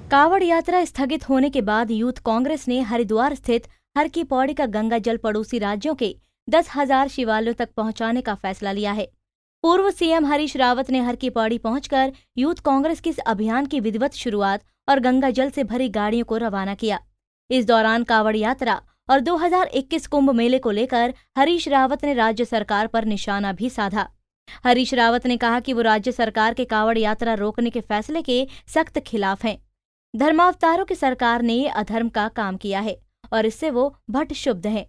कावड़ यात्रा स्थगित होने के बाद यूथ कांग्रेस ने हरिद्वार स्थित हर की पौड़ी का गंगा जल पड़ोसी राज्यों के 10,000 शिवालयों तक पहुंचाने का फैसला लिया है। पूर्व सीएम हरीश रावत ने हर की पौड़ी पहुंचकर यूथ कांग्रेस के इस अभियान की विधिवत शुरुआत और गंगा जल से भरी गाड़ियों को रवाना किया। इस दौरान कावड़ यात्रा और 2021 कुंभ मेले को लेकर हरीश रावत ने राज्य सरकार पर निशाना भी साधा। हरीश रावत ने कहा कि वो राज्य सरकार के कावड़ यात्रा रोकने के फैसले के सख्त खिलाफ हैं। धर्मावतारों की सरकार ने अधर्म का काम किया है और इससे वो भट्ट शुद्ध हैं।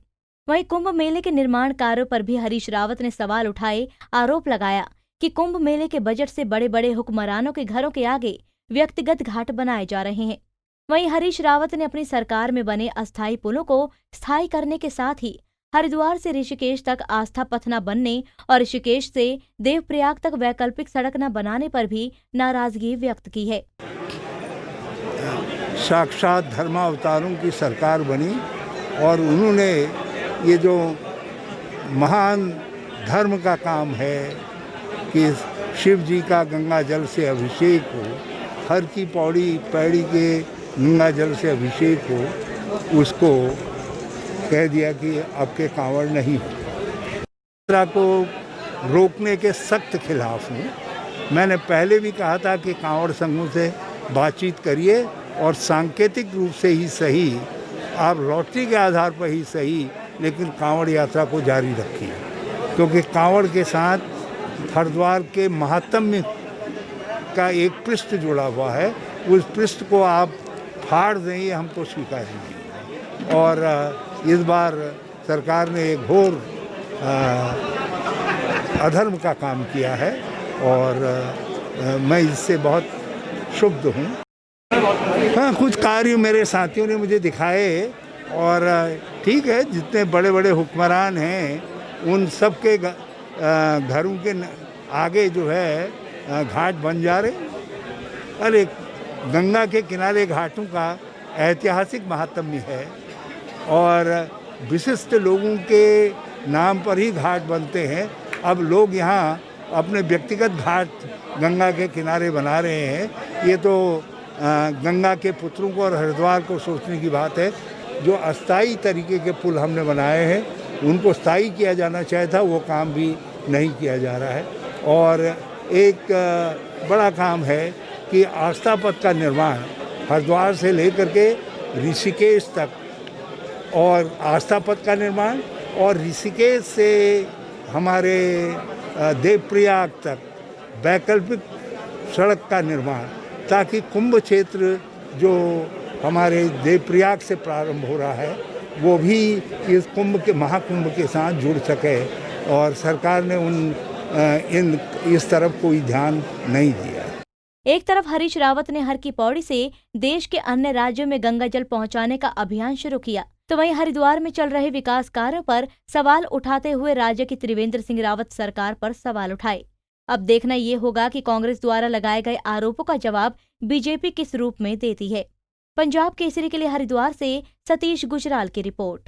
वहीं कुंभ मेले के निर्माण कार्यों पर भी हरीश रावत ने सवाल उठाए, आरोप लगाया कि कुंभ मेले के बजट से बड़े बड़े हुक्मरानों के घरों के आगे व्यक्तिगत घाट बनाए जा रहे हैं। वहीं हरीश रावत ने अपनी सरकार में बने अस्थायी पुलों को स्थायी करने के साथ ही हरिद्वार से ऋषिकेश तक आस्था पथ न बनने और ऋषिकेश से देवप्रयाग तक वैकल्पिक सड़क न बनाने पर भी नाराजगी व्यक्त की है। साक्षात धर्मावतारों की सरकार बनी और उन्होंने ये जो महान धर्म का काम है कि शिव जी का गंगा जल से अभिषेक हो, हर की पौड़ी पैड़ी के गंगा जल से अभिषेक हो, उसको कह दिया कि आपके कांवड़ नहीं हो। यात्रा को रोकने के सख्त खिलाफ हूँ। मैंने पहले भी कहा था कि कांवड़ संघों से बातचीत करिए और सांकेतिक रूप से ही सही, आप लॉटरी के आधार पर ही सही, लेकिन कांवड़ यात्रा को जारी रखिए, क्योंकि कांवड़ के साथ हरिद्वार के महात्म्य का एक पृष्ठ जुड़ा हुआ है। उस पृष्ठ को आप फाड़ दें, ये हमको स्वीकार नहीं। और इस बार सरकार ने एक घोर अधर्म का काम किया है और मैं इससे बहुत क्षुब्ध हूँ। हाँ, कुछ कार्य मेरे साथियों ने मुझे दिखाए और ठीक है, जितने बड़े बड़े हुक्मरान हैं उन सब के घरों के आगे जो है घाट बन जा रहे। अरे गंगा के किनारे घाटों का ऐतिहासिक महात्म्य है और विशिष्ट लोगों के नाम पर ही घाट बनते हैं। अब लोग यहाँ अपने व्यक्तिगत घाट गंगा के किनारे बना रहे हैं। ये तो गंगा के पुत्रों को और हरिद्वार को सोचने की बात है। जो अस्थायी तरीके के पुल हमने बनाए हैं उनको स्थायी किया जाना चाहिए था, वो काम भी नहीं किया जा रहा है। और एक बड़ा काम है कि आस्था पथ का निर्माण हरिद्वार से लेकर के ऋषिकेश तक और आस्था पथ का निर्माण और ऋषिकेश से हमारे देवप्रयाग तक वैकल्पिक सड़क का निर्माण, ताकि कुंभ क्षेत्र जो हमारे देवप्रयाग से प्रारंभ हो रहा है वो भी इस कुंभ के महाकुंभ के साथ जुड़ सके। और सरकार ने इस तरफ कोई ध्यान नहीं दिया। एक तरफ हरीश रावत ने हर की पौड़ी से देश के अन्य राज्यों में गंगा जल पहुंचाने का अभियान शुरू किया, तो वहीं हरिद्वार में चल रहे विकास कार्यों पर सवाल उठाते हुए राज्य की त्रिवेंद्र सिंह रावत सरकार पर सवाल उठाए। अब देखना ये होगा कि कांग्रेस द्वारा लगाए गए आरोपों का जवाब बीजेपी किस रूप में देती है। पंजाब केसरी के लिए हरिद्वार से सतीश गुजराल की रिपोर्ट।